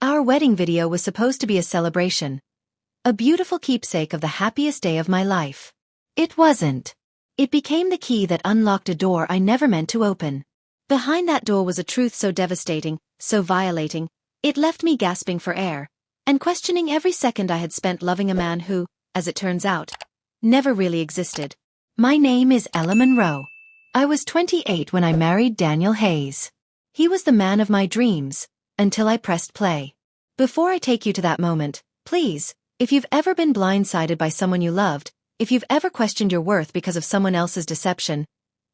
Our wedding video was supposed to be a celebration. A beautiful keepsake of the happiest day of my life. It wasn't. It became the key that unlocked a door I never meant to open. Behind that door was a truth so devastating, so violating, it left me gasping for air, and questioning every second I had spent loving a man who, as it turns out, never really existed. My name is Ella Monroe. I was 28 when I married Daniel Hayes. He was the man of my dreams, until I pressed play. Before I take you to that moment, please, if you've ever been blindsided by someone you loved, if you've ever questioned your worth because of someone else's deception,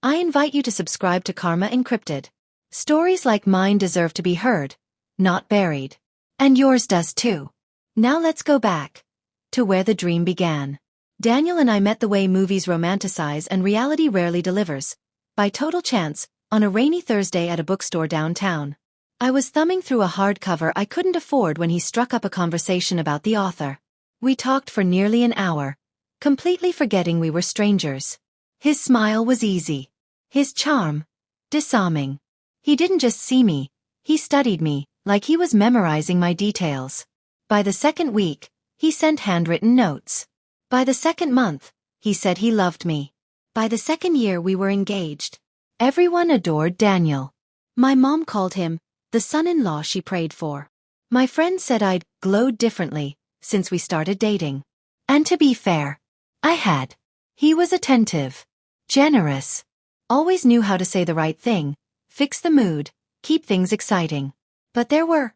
I invite you to subscribe to Karma Encrypted. Stories like mine deserve to be heard, not buried. And yours does too. Now let's go back to where the dream began. Daniel and I met the way movies romanticize and reality rarely delivers, by total chance, on a rainy Thursday at a bookstore downtown. I was thumbing through a hardcover I couldn't afford when he struck up a conversation about the author. We talked for nearly an hour, completely forgetting we were strangers. His smile was easy. His charm, disarming. He didn't just see me, he studied me, like he was memorizing my details. By the second week, he sent handwritten notes. By the second month, he said he loved me. By the second year we were engaged. Everyone adored Daniel. My mom called him the son-in-law she prayed for. My friends said I'd glowed differently since we started dating. And to be fair, I had. He was attentive, generous, always knew how to say the right thing, fix the mood, keep things exciting. But there were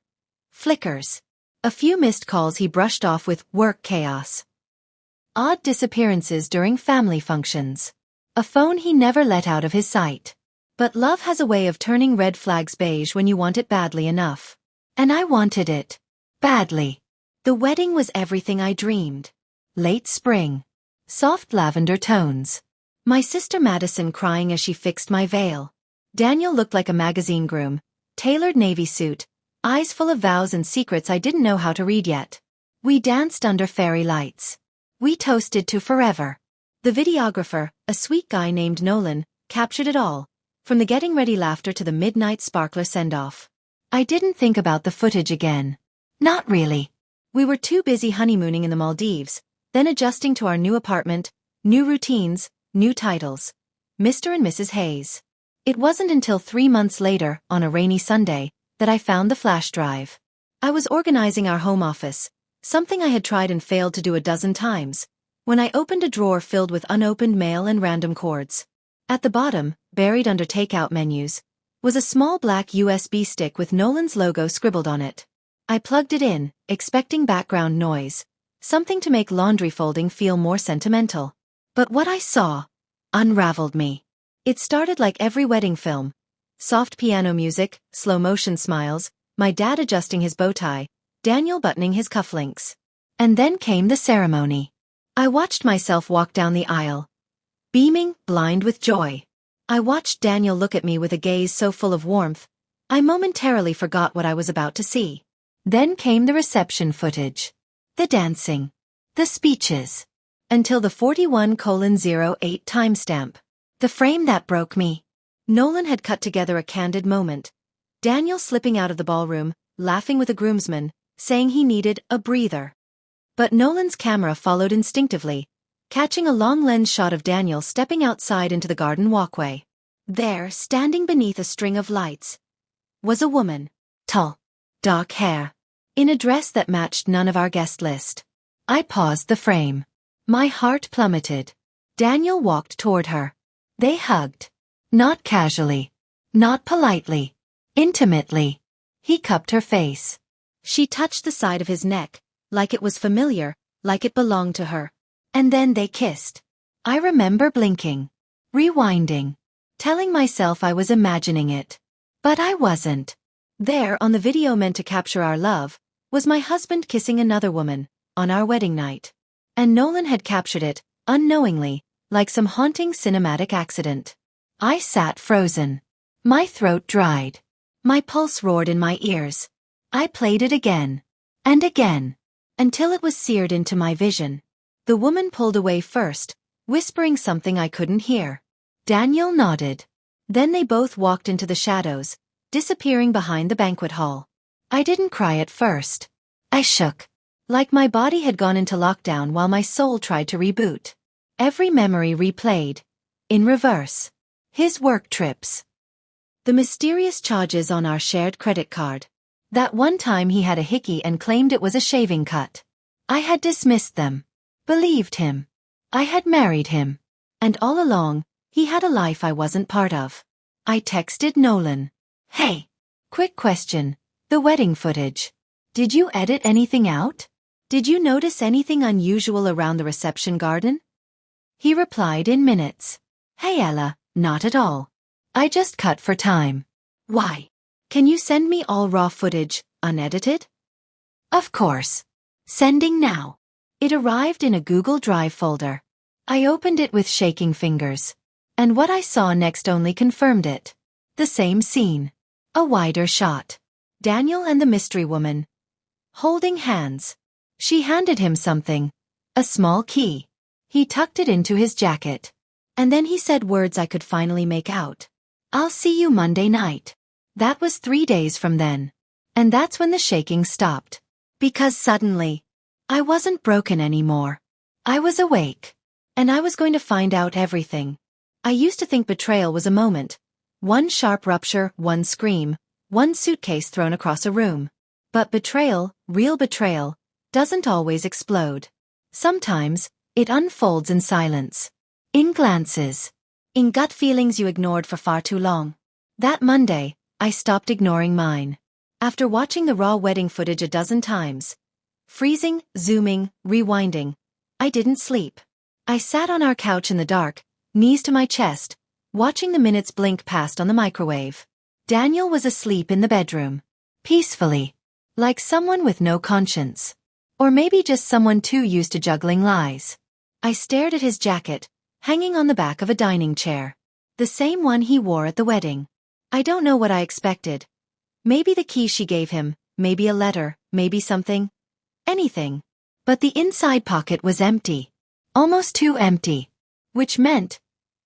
flickers. A few missed calls he brushed off with work chaos. Odd disappearances during family functions. A phone he never let out of his sight. But love has a way of turning red flags beige when you want it badly enough. And I wanted it. Badly. The wedding was everything I dreamed. Late spring. Soft lavender tones. My sister Madison crying as she fixed my veil. Daniel looked like a magazine groom. Tailored navy suit. Eyes full of vows and secrets I didn't know how to read yet. We danced under fairy lights. We toasted to forever. The videographer, a sweet guy named Nolan, captured it all, from the getting ready laughter to the midnight sparkler send-off. I didn't think about the footage again. Not really. We were too busy honeymooning in the Maldives, then adjusting to our new apartment, new routines, new titles. Mr. and Mrs. Hayes. It wasn't until 3 months later, on a rainy Sunday, that I found the flash drive. I was organizing our home office, something I had tried and failed to do a dozen times, when I opened a drawer filled with unopened mail and random cords. At the bottom, buried under takeout menus, was a small black USB stick with Nolan's logo scribbled on it. I plugged it in, expecting background noise, something to make laundry folding feel more sentimental. But what I saw unraveled me. It started like every wedding film. Soft piano music, slow-motion smiles, my dad adjusting his bow tie, Daniel buttoning his cufflinks. And then came the ceremony. I watched myself walk down the aisle, beaming, blind with joy. I watched Daniel look at me with a gaze so full of warmth, I momentarily forgot what I was about to see. Then came the reception footage. The dancing. The speeches. Until the 41:08 timestamp. The frame that broke me. Nolan had cut together a candid moment. Daniel slipping out of the ballroom, laughing with a groomsman, saying he needed a breather. But Nolan's camera followed instinctively, catching a long lens shot of Daniel stepping outside into the garden walkway. There, standing beneath a string of lights, was a woman. Tall. Dark hair. In a dress that matched none of our guest list. I paused the frame. My heart plummeted. Daniel walked toward her. They hugged. Not casually. Not politely. Intimately. He cupped her face. She touched the side of his neck, like it was familiar, like it belonged to her. And then they kissed. I remember blinking. Rewinding. Telling myself I was imagining it. But I wasn't. There, on the video meant to capture our love, was my husband kissing another woman, on our wedding night. And Nolan had captured it, unknowingly, like some haunting cinematic accident. I sat frozen. My throat dried. My pulse roared in my ears. I played it again. And again. Until it was seared into my vision. The woman pulled away first, whispering something I couldn't hear. Daniel nodded. Then they both walked into the shadows, disappearing behind the banquet hall. I didn't cry at first. I shook. Like my body had gone into lockdown while my soul tried to reboot. Every memory replayed. In reverse. His work trips. The mysterious charges on our shared credit card. That one time he had a hickey and claimed it was a shaving cut. I had dismissed them. Believed him. I had married him. And all along, he had a life I wasn't part of. I texted Nolan. Hey. Quick question. The wedding footage. Did you edit anything out? Did you notice anything unusual around the reception garden? He replied in minutes. Hey Ella, not at all. I just cut for time. Why? Can you send me all raw footage, unedited? Of course. Sending now. It arrived in a Google Drive folder. I opened it with shaking fingers. And what I saw next only confirmed it. The same scene. A wider shot. Daniel and the mystery woman. Holding hands. She handed him something. A small key. He tucked it into his jacket. And then he said words I could finally make out. I'll see you Monday night. That was 3 days from then. And that's when the shaking stopped. Because suddenly, I wasn't broken anymore. I was awake. And I was going to find out everything. I used to think betrayal was a moment. One sharp rupture, one scream, one suitcase thrown across a room. But betrayal, real betrayal, doesn't always explode. Sometimes, it unfolds in silence. In glances. In gut feelings you ignored for far too long. That Monday, I stopped ignoring mine. After watching the raw wedding footage a dozen times, freezing, zooming, rewinding, I didn't sleep. I sat on our couch in the dark, knees to my chest, watching the minutes blink past on the microwave. Daniel was asleep in the bedroom. Peacefully. Like someone with no conscience. Or maybe just someone too used to juggling lies. I stared at his jacket, hanging on the back of a dining chair. The same one he wore at the wedding. I don't know what I expected. Maybe the key she gave him, maybe a letter, maybe something. Anything. But the inside pocket was empty. Almost too empty. Which meant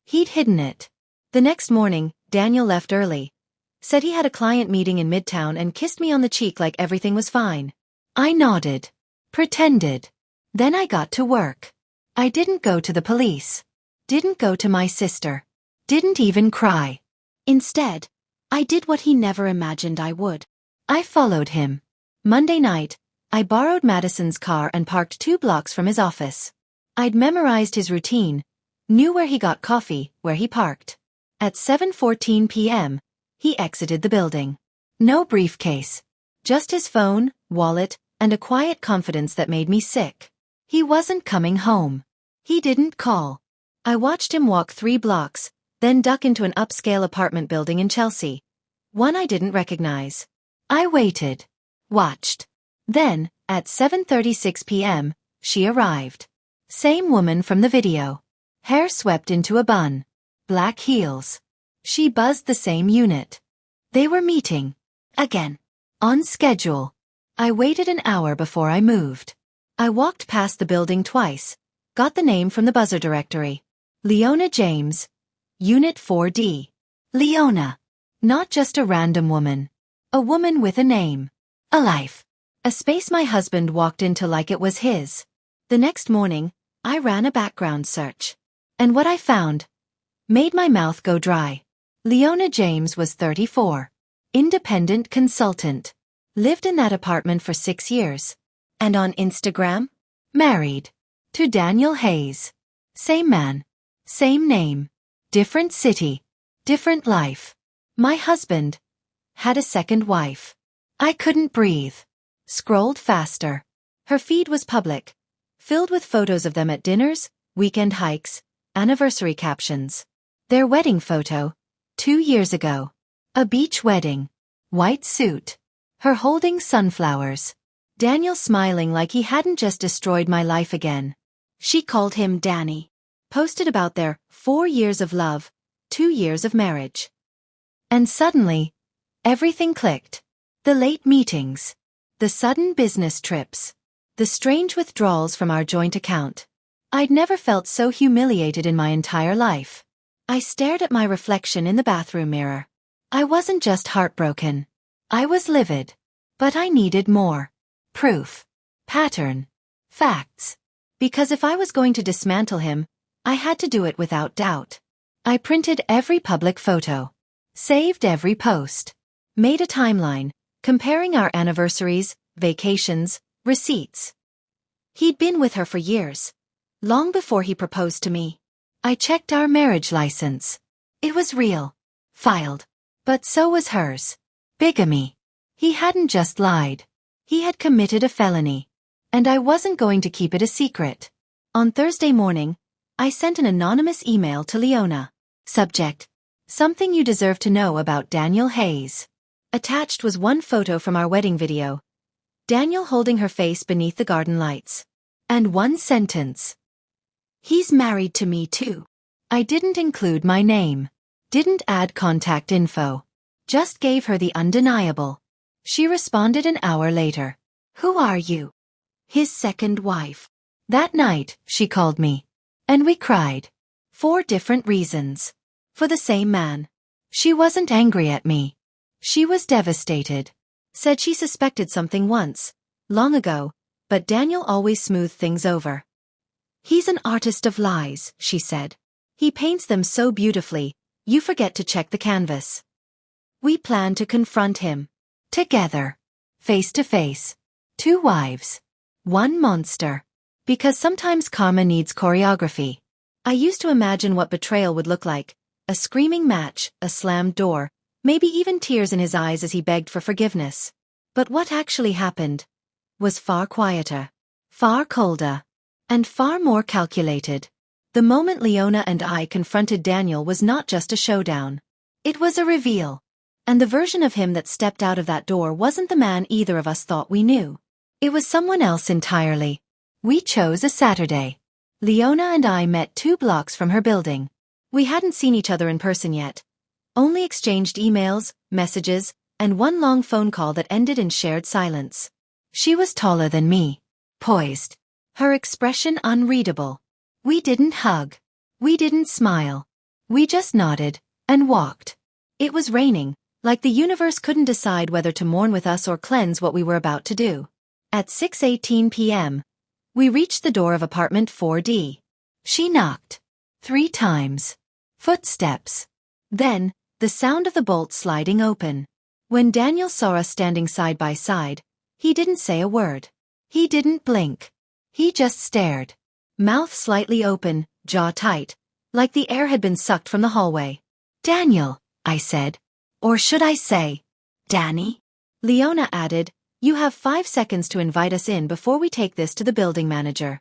he'd hidden it. The next morning, Daniel left early. Said he had a client meeting in Midtown and kissed me on the cheek like everything was fine. I nodded. Pretended. Then I got to work. I didn't go to the police. Didn't go to my sister. Didn't even cry. Instead, I did what he never imagined I would. I followed him. Monday night, I borrowed Madison's car and parked 2 blocks from his office. I'd memorized his routine, knew where he got coffee, where he parked. At 7:14 p.m., he exited the building. No briefcase. Just his phone, wallet, and a quiet confidence that made me sick. He wasn't coming home. He didn't call. I watched him walk 3 blocks, then duck into an upscale apartment building in Chelsea. One I didn't recognize. I waited. Watched. Then, at 7:36 p.m., she arrived. Same woman from the video. Hair swept into a bun. Black heels. She buzzed the same unit. They were meeting. Again. On schedule. I waited an hour before I moved. I walked past the building twice. Got the name from the buzzer directory. Leona James. Unit 4D. Leona. Not just a random woman. A woman with a name. A life. A space my husband walked into like it was his. The next morning, I ran a background search. And what I found made my mouth go dry. Leona James was 34. Independent consultant. Lived in that apartment for 6 years. And on Instagram? Married. To Daniel Hayes. Same man. Same name. Different city. Different life. My husband had a second wife. I couldn't breathe. Scrolled faster. Her feed was public. Filled with photos of them at dinners, weekend hikes, anniversary captions. Their wedding photo. 2 years ago. A beach wedding. White suit. Her holding sunflowers. Daniel smiling like he hadn't just destroyed my life again. She called him Danny. Posted about their 4 years of love, 2 years of marriage. And suddenly, everything clicked. The late meetings. The sudden business trips. The strange withdrawals from our joint account. I'd never felt so humiliated in my entire life. I stared at my reflection in the bathroom mirror. I wasn't just heartbroken. I was livid. But I needed more. Proof. Pattern. Facts. Because if I was going to dismantle him, I had to do it without doubt. I printed every public photo. Saved every post. Made a timeline, comparing our anniversaries, vacations, receipts. He'd been with her for years. Long before he proposed to me. I checked our marriage license. It was real. Filed. But so was hers. Bigamy. He hadn't just lied. He had committed a felony. And I wasn't going to keep it a secret. On Thursday morning, I sent an anonymous email to Leona. Subject. Something you deserve to know about Daniel Hayes. Attached was one photo from our wedding video. Daniel holding her face beneath the garden lights. And one sentence. He's married to me too. I didn't include my name. Didn't add contact info. Just gave her the undeniable. She responded an hour later. Who are you? His second wife. That night, she called me. And we cried. 4 different reasons. For the same man. She wasn't angry at me. She was devastated. Said she suspected something once, long ago, but Daniel always smoothed things over. He's an artist of lies, she said. He paints them so beautifully, you forget to check the canvas. We plan to confront him. Together. Face to face. 2 wives. 1 monster. Because sometimes karma needs choreography. I used to imagine what betrayal would look like. A screaming match, a slammed door, maybe even tears in his eyes as he begged for forgiveness. But what actually happened was far quieter, far colder, and far more calculated. The moment Leona and I confronted Daniel was not just a showdown. It was a reveal. And the version of him that stepped out of that door wasn't the man either of us thought we knew. It was someone else entirely. We chose a Saturday. Leona and I met 2 blocks from her building. We hadn't seen each other in person yet. Only exchanged emails, messages, and one long phone call that ended in shared silence. She was taller than me. Poised. Her expression unreadable. We didn't hug. We didn't smile. We just nodded and walked. It was raining, like the universe couldn't decide whether to mourn with us or cleanse what we were about to do. At 6:18 p.m., we reached the door of apartment 4D. She knocked. 3 times. Footsteps. Then, the sound of the bolt sliding open. When Daniel saw us standing side by side, he didn't say a word. He didn't blink. He just stared. Mouth slightly open, jaw tight, like the air had been sucked from the hallway. Daniel, I said. Or should I say, Danny? Leona added, you have 5 seconds to invite us in before we take this to the building manager.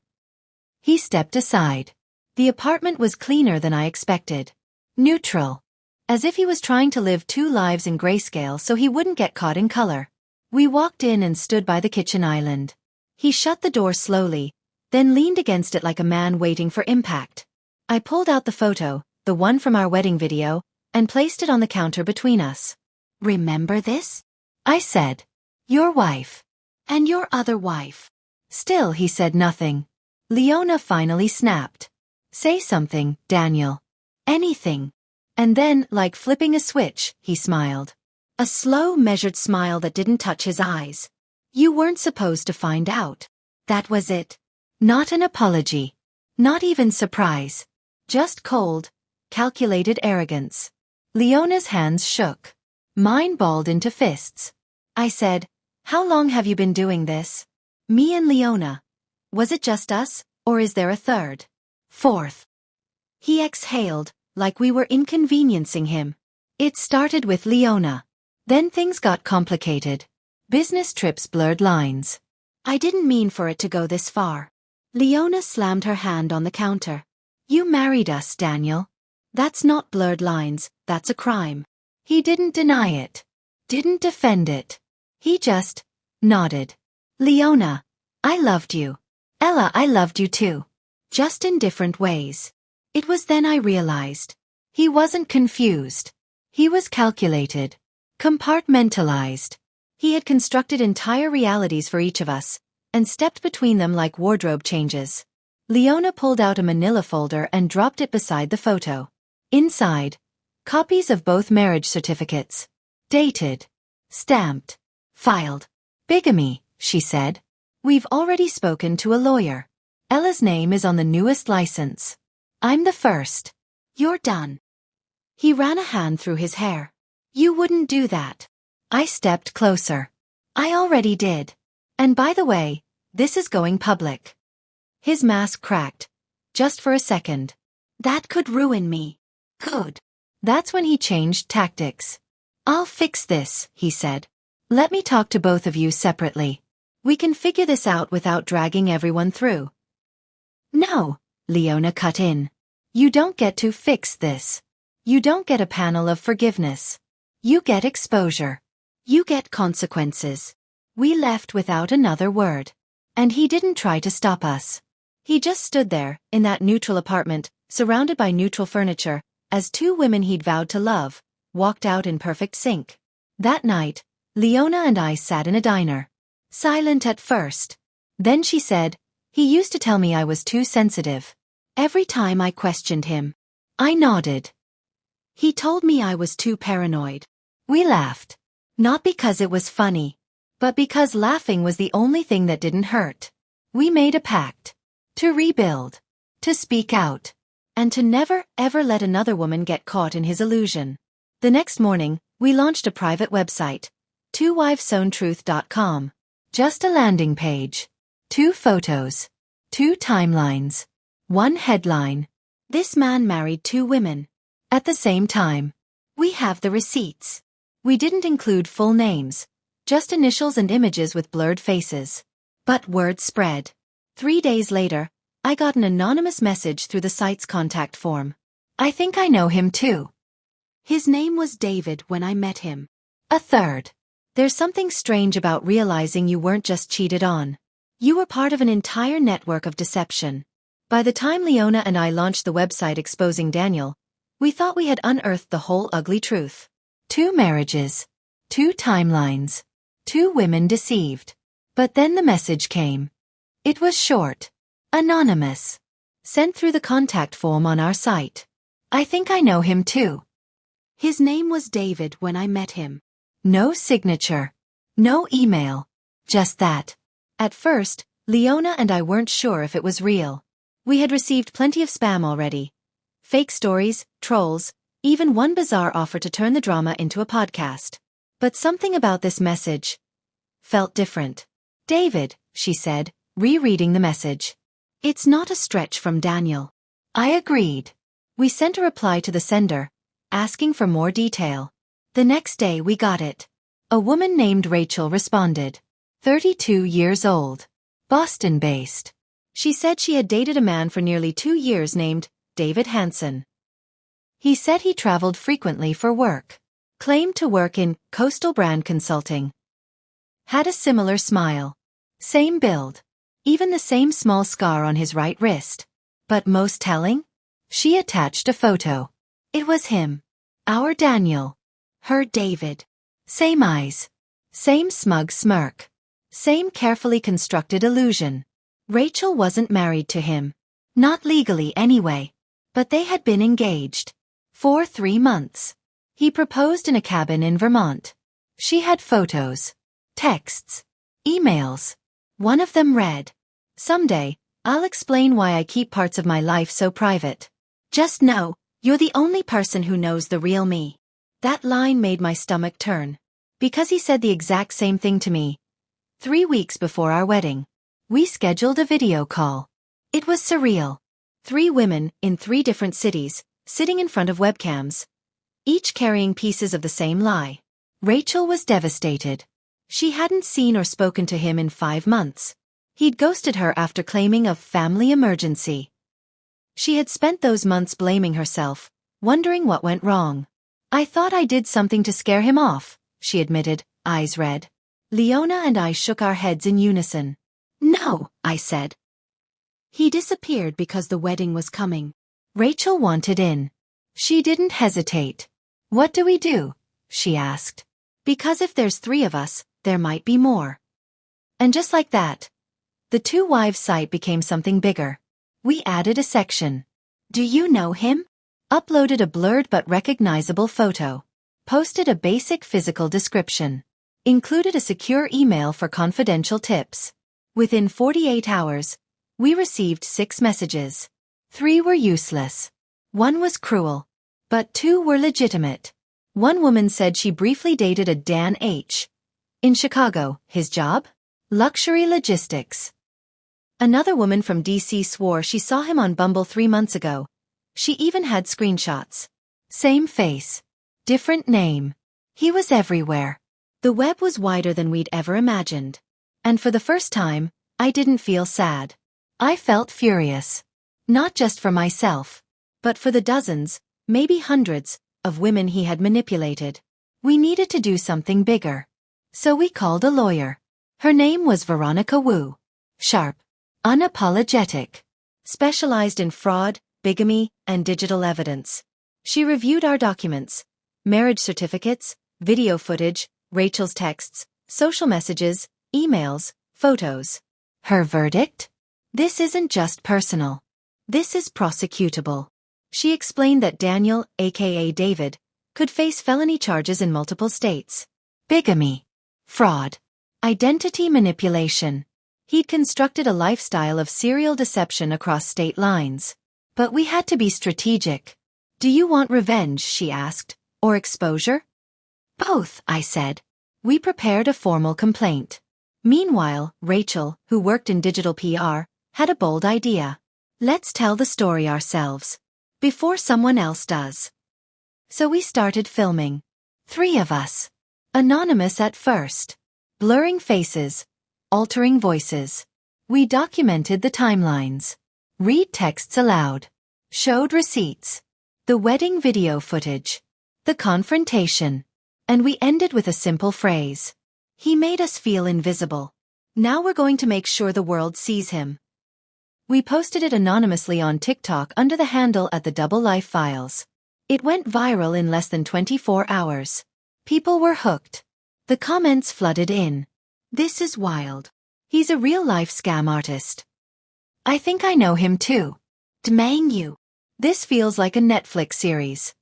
He stepped aside. The apartment was cleaner than I expected. Neutral. As if he was trying to live 2 lives in grayscale so he wouldn't get caught in color. We walked in and stood by the kitchen island. He shut the door slowly, then leaned against it like a man waiting for impact. I pulled out the photo, the one from our wedding video, and placed it on the counter between us. Remember this? I said. Your wife. And your other wife. Still he said nothing. Leona finally snapped. Say something, Daniel. Anything. And then, like flipping a switch, he smiled. A slow, measured smile that didn't touch his eyes. You weren't supposed to find out. That was it. Not an apology. Not even surprise. Just cold, calculated arrogance. Leona's hands shook. Mine balled into fists. I said, how long have you been doing this? Me and Leona. Was it just us, or is there a third? Fourth. He exhaled, like we were inconveniencing him. It started with Leona. Then things got complicated. Business trips blurred lines. I didn't mean for it to go this far. Leona slammed her hand on the counter. You married us, Daniel. That's not blurred lines, that's a crime. He didn't deny it. Didn't defend it. He just nodded. Leona, I loved you. Ella, I loved you too. Just in different ways. It was then I realized. He wasn't confused. He was calculated. Compartmentalized. He had constructed entire realities for each of us, and stepped between them like wardrobe changes. Leona pulled out a manila folder and dropped it beside the photo. Inside, copies of both marriage certificates. Dated. Stamped. Filed. Bigamy, she said. We've already spoken to a lawyer. Ella's name is on the newest license. I'm the first. You're done. He ran a hand through his hair. You wouldn't do that. I stepped closer. I already did. And by the way, this is going public. His mask cracked. Just for a second. That could ruin me. Good. That's when he changed tactics. I'll fix this, he said. Let me talk to both of you separately. We can figure this out without dragging everyone through. No, Leona cut in. You don't get to fix this. You don't get a panel of forgiveness. You get exposure. You get consequences. We left without another word. And he didn't try to stop us. He just stood there, in that neutral apartment, surrounded by neutral furniture, as two women he'd vowed to love, walked out in perfect sync. That night, Leona and I sat in a diner. Silent at first. Then she said, he used to tell me I was too sensitive. Every time I questioned him. I nodded. He told me I was too paranoid. We laughed. Not because it was funny, but because laughing was the only thing that didn't hurt. We made a pact. To rebuild. To speak out. And to never, ever let another woman get caught in his illusion. The next morning, we launched a private website. twowivesowntruth.com. Just a landing page. 2 photos. 2 timelines. 1 headline. This man married 2 women. At the same time. We have the receipts. We didn't include full names. Just initials and images with blurred faces. But word spread. 3 days later, I got an anonymous message through the site's contact form. I think I know him too. His name was David when I met him. A third. There's something strange about realizing you weren't just cheated on. You were part of an entire network of deception. By the time Leona and I launched the website exposing Daniel, we thought we had unearthed the whole ugly truth. 2 marriages. 2 timelines. 2 women deceived. But then the message came. It was short. Anonymous. Sent through the contact form on our site. I think I know him too. His name was David when I met him. No signature. No email. Just that. At first, Leona and I weren't sure if it was real. We had received plenty of spam already. Fake stories, trolls, even one bizarre offer to turn the drama into a podcast. But something about this message felt different. David, she said, rereading the message. It's not a stretch from Daniel. I agreed. We sent a reply to the sender, asking for more detail. The next day we got it. A woman named Rachel responded. 32 years old. Boston-based. She said she had dated a man for nearly 2 years named David Hansen. He said he traveled frequently for work. Claimed to work in Coastal Brand Consulting. Had a similar smile. Same build. Even the same small scar on his right wrist. But most telling? She attached a photo. It was him. Our Daniel. Her David. Same eyes. Same smug smirk. Same carefully constructed illusion. Rachel wasn't married to him. Not legally anyway. But they had been engaged. For 3 months. He proposed in a cabin in Vermont. She had photos. Texts. Emails. One of them read, "Someday, I'll explain why I keep parts of my life so private. Just know, you're the only person who knows the real me." That line made my stomach turn. Because he said the exact same thing to me. 3 weeks before our wedding. We scheduled a video call. It was surreal. 3 women, in 3 different cities, sitting in front of webcams. Each carrying pieces of the same lie. Rachel was devastated. She hadn't seen or spoken to him in 5 months. He'd ghosted her after claiming a family emergency. She had spent those months blaming herself, wondering what went wrong. I thought I did something to scare him off, she admitted, eyes red. Leona and I shook our heads in unison. No, I said. He disappeared because the wedding was coming. Rachel wanted in. She didn't hesitate. What do we do? She asked. Because if there's 3 of us, there might be more. And just like that, the 2 Wives site became something bigger. We added a section. Do you know him? Uploaded a blurred but recognizable photo. Posted a basic physical description. included a secure email for confidential tips. Within 48 hours, we received 6 messages. 3 were useless. 1 was cruel. But 2 were legitimate. One woman said she briefly dated a Dan H. in Chicago. His job? Luxury logistics. Another woman from DC swore she saw him on Bumble 3 months ago. She even had screenshots. Same face. Different name. He was everywhere. The web was wider than we'd ever imagined. And for the first time, I didn't feel sad. I felt furious. Not just for myself, but for the dozens, maybe hundreds, of women he had manipulated. We needed to do something bigger. So we called a lawyer. Her name was Veronica Wu. Sharp. Unapologetic. Specialized in fraud, bigamy, and digital evidence. She reviewed our documents, marriage certificates, video footage, Rachel's texts, social messages, emails, photos. Her verdict? This isn't just personal. This is prosecutable. She explained that Daniel, aka David, could face felony charges in multiple states. Bigamy. Fraud. Identity manipulation. He'd constructed a lifestyle of serial deception across state lines. But we had to be strategic. Do you want revenge, she asked, or exposure? Both, I said. We prepared a formal complaint. Meanwhile, Rachel, who worked in digital PR, had a bold idea. Let's tell the story ourselves. Before someone else does. So we started filming. 3 of us. Anonymous at first. Blurring faces. Altering voices. We documented the timelines. Read texts aloud. Showed receipts. The wedding video footage. The confrontation. And we ended with a simple phrase. He made us feel invisible. Now we're going to make sure the world sees him. We posted it anonymously on TikTok under the handle @TheDoubleLifeFiles. It went viral in less than 24 hours. People were hooked. The comments flooded in. This is wild. He's a real-life scam artist. I think I know him too. Dmang you. This feels like a Netflix series.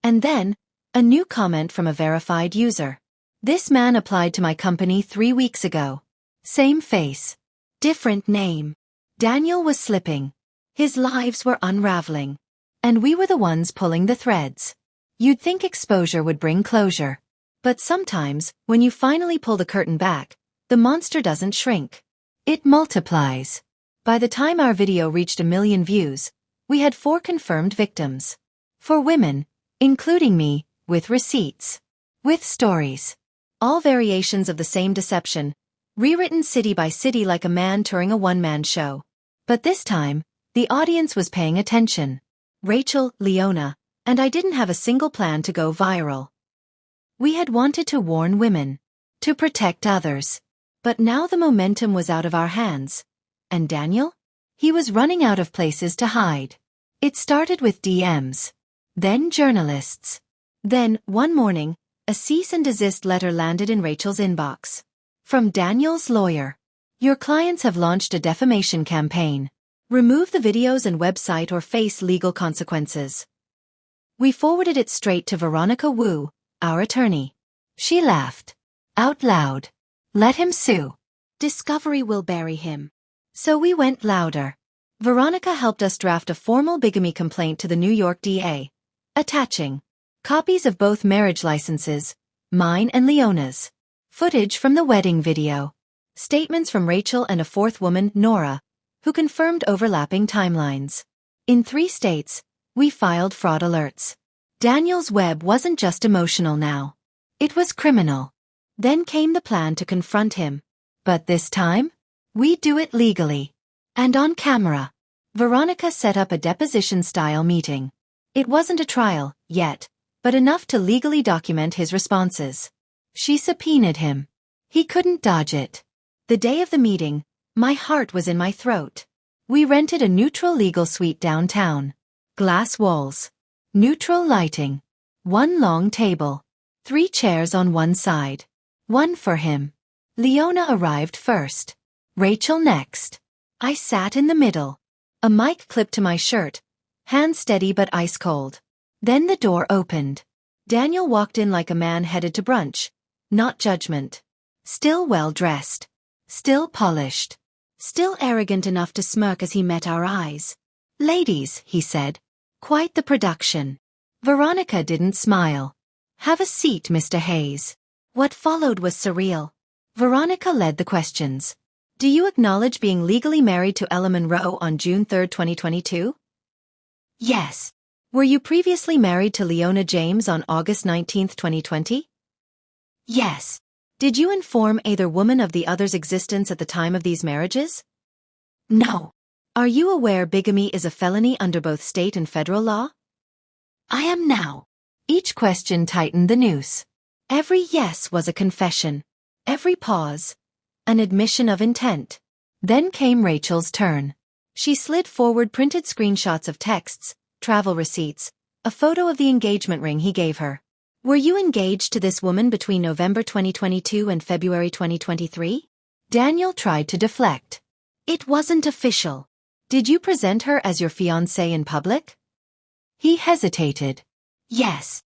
And then, a new comment from a verified user. This man applied to my company 3 weeks ago. Same face. Different name. Daniel was slipping. His lives were unraveling. And we were the ones pulling the threads. You'd think exposure would bring closure. But sometimes, when you finally pull the curtain back, the monster doesn't shrink. It multiplies. By the time our video reached 1 million views, we had 4 confirmed victims. 4 women, including me, with receipts. With stories. All variations of the same deception, rewritten city by city like a man touring a one-man show. But this time, the audience was paying attention. Rachel, Leona, and I didn't have a single plan to go viral. We had wanted to warn women. To protect others. But now the momentum was out of our hands. And Daniel? He was running out of places to hide. It started with DMs. Then journalists. Then, one morning, a cease and desist letter landed in Rachel's inbox. From Daniel's lawyer. Your clients have launched a defamation campaign. Remove the videos and website or face legal consequences. We forwarded it straight to Veronica Wu, our attorney. She laughed. Out loud. Let him sue. Discovery will bury him. So we went louder. Veronica helped us draft a formal bigamy complaint to the New York DA, attaching copies of both marriage licenses, mine and Leona's, footage from the wedding video, statements from Rachel and a 4th woman, Nora, who confirmed overlapping timelines. In 3 states, we filed fraud alerts. Daniel's web wasn't just emotional now. It was criminal. Then came the plan to confront him. But this time, we'd do it legally. And on camera. Veronica set up a deposition-style meeting. It wasn't a trial, yet, but enough to legally document his responses. She subpoenaed him. He couldn't dodge it. The day of the meeting, my heart was in my throat. We rented a neutral legal suite downtown. Glass walls. Neutral lighting. 1 long table. 3 chairs on one side. 1 for him. Leona arrived first. Rachel next. I sat in the middle. A mic clipped to my shirt. Hands steady but ice cold. Then the door opened. Daniel walked in like a man headed to brunch. not judgment. Still well-dressed. Still polished. Still arrogant enough to smirk as he met our eyes. "Ladies," he said. "Quite the production." Veronica didn't smile. "Have a seat, Mr. Hayes." What followed was surreal. Veronica led the questions. "Do you acknowledge being legally married to Ella Monroe on June 3, 2022? Yes. Were you previously married to Leona James on August 19, 2020? Yes. Did you inform either woman of the other's existence at the time of these marriages? No. Are you aware bigamy is a felony under both state and federal law? I am now. Each question tightened the noose. Every yes was a confession. Every pause, an admission of intent. Then came Rachel's turn. She slid forward printed screenshots of texts, travel receipts, a photo of the engagement ring he gave her. Were you engaged to this woman between November 2022 and February 2023? Daniel tried to deflect. It wasn't official. Did you present her as your fiancé in public? He hesitated. Yes.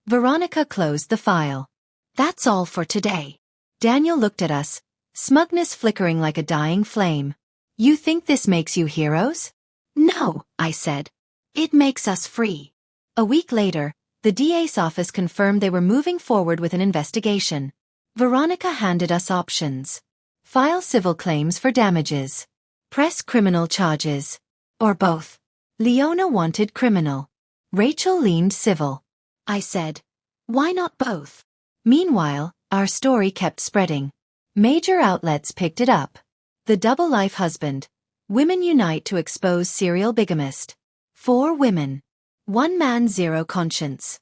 Veronica closed the file. That's all for today. Daniel looked at us, smugness flickering like a dying flame. You think this makes you heroes? No, I said. It makes us free. A week later, the DA's office confirmed they were moving forward with an investigation. Veronica handed us options. File civil claims for damages. Press criminal charges. Or both. Leona wanted criminal. Rachel leaned civil. I said, why not both? Meanwhile, our story kept spreading. Major outlets picked it up. The Double Life Husband. Women unite to expose serial bigamist. 4 women. 1 man, 0 conscience.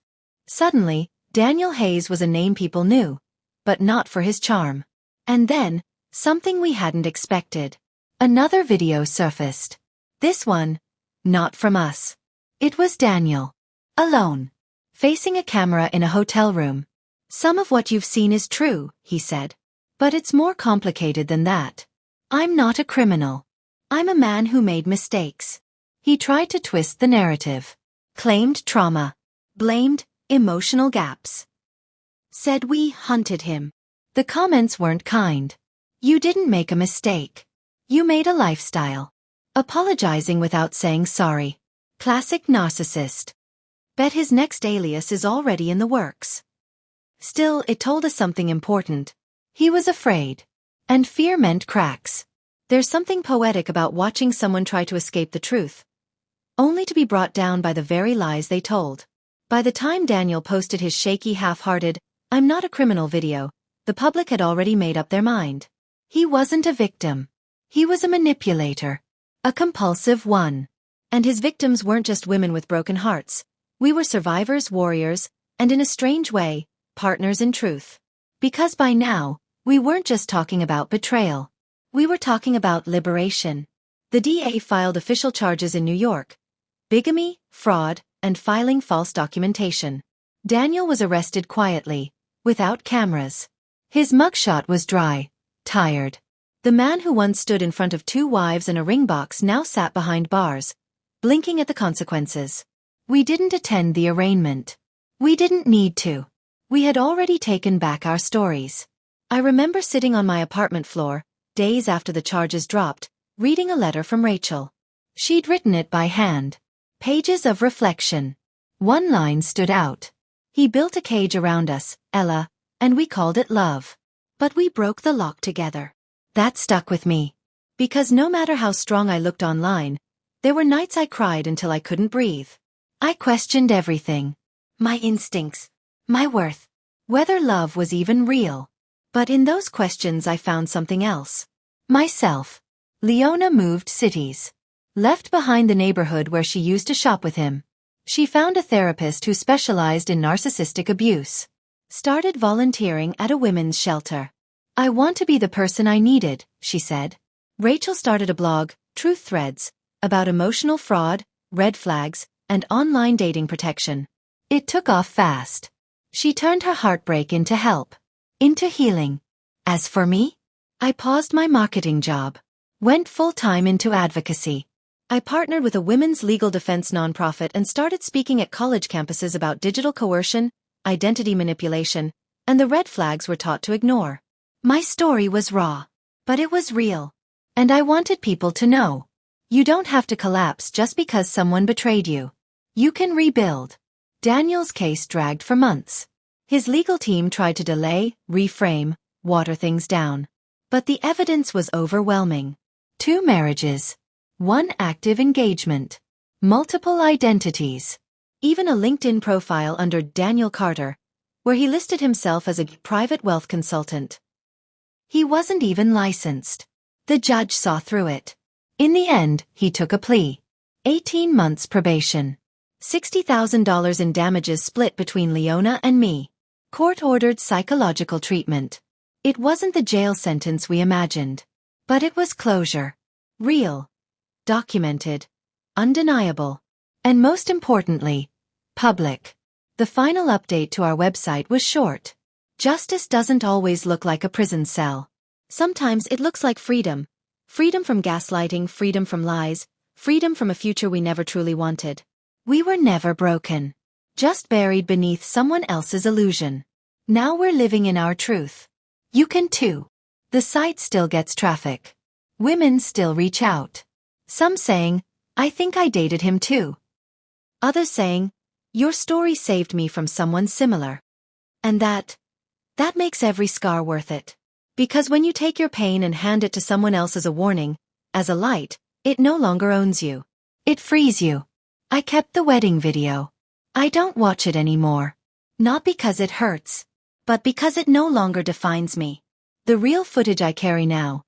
Suddenly, Daniel Hayes was a name people knew, but not for his charm. And then, something we hadn't expected. Another video surfaced. This one, not from us. It was Daniel. Alone. Facing a camera in a hotel room. Some of what you've seen is true, he said. But it's more complicated than that. I'm not a criminal. I'm a man who made mistakes. He tried to twist the narrative. Claimed trauma. Blamed emotional gaps. Said we hunted him. The comments weren't kind. You didn't make a mistake. You made a lifestyle. Apologizing without saying sorry. Classic narcissist. Bet his next alias is already in the works. Still, it told us something important. He was afraid. And fear meant cracks. There's something poetic about watching someone try to escape the truth, only to be brought down by the very lies they told. By the time Daniel posted his shaky half-hearted, "I'm not a criminal" video, the public had already made up their mind. He wasn't a victim. He was a manipulator. A compulsive one. And his victims weren't just women with broken hearts. We were survivors, warriors, and in a strange way, partners in truth. Because by now, we weren't just talking about betrayal. We were talking about liberation. The DA filed official charges in New York. Bigamy, fraud, and filing false documentation. Daniel was arrested quietly, without cameras. His mugshot was dry, tired. The man who once stood in front of 2 wives and a ring box now sat behind bars, blinking at the consequences. We didn't attend the arraignment. We didn't need to. We had already taken back our stories. I remember sitting on my apartment floor, days after the charges dropped, reading a letter from Rachel. She'd written it by hand. Pages of reflection. One line stood out. He built a cage around us, Ella, and we called it love. But we broke the lock together. That stuck with me. Because no matter how strong I looked online, there were nights I cried until I couldn't breathe. I questioned everything. My instincts. My worth. Whether love was even real. But in those questions I found something else. Myself. Leona moved cities. Left behind the neighborhood where she used to shop with him. She found a therapist who specialized in narcissistic abuse. Started volunteering at a women's shelter. I want to be the person I needed, she said. Rachel started a blog, Truth Threads, about emotional fraud, red flags, and online dating protection. It took off fast. She turned her heartbreak into help. Into healing. As for me, I paused my marketing job. Went full-time into advocacy. I partnered with a women's legal defense nonprofit and started speaking at college campuses about digital coercion, identity manipulation, and the red flags were taught to ignore. My story was raw, but it was real. And I wanted people to know. You don't have to collapse just because someone betrayed you. You can rebuild. Daniel's case dragged for months. His legal team tried to delay, reframe, water things down. But the evidence was overwhelming. 2 marriages. 1 active engagement. Multiple identities. Even a LinkedIn profile under Daniel Carter, where he listed himself as a private wealth consultant. He wasn't even licensed. The judge saw through it. In the end, he took a plea. 18 months probation. $60,000 in damages split between Leona and me. Court-ordered psychological treatment. It wasn't the jail sentence we imagined. But it was closure. Real. Documented. Undeniable. And most importantly, public. The final update to our website was short. Justice doesn't always look like a prison cell. Sometimes it looks like freedom. Freedom from gaslighting, freedom from lies, freedom from a future we never truly wanted. We were never broken. Just buried beneath someone else's illusion. Now we're living in our truth. You can too. The site still gets traffic. Women still reach out. Some saying, I think I dated him too. Others saying, your story saved me from someone similar. And that makes every scar worth it. Because when you take your pain and hand it to someone else as a warning, as a light, it no longer owns you. It frees you. I kept the wedding video. I don't watch it anymore. Not because it hurts, but because it no longer defines me. The real footage I carry now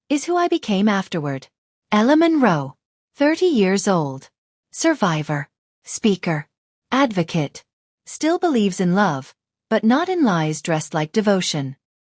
is who I became afterward. Ella Monroe, 30 years old. Survivor. Speaker. Advocate. Still believes in love, but not in lies dressed like devotion.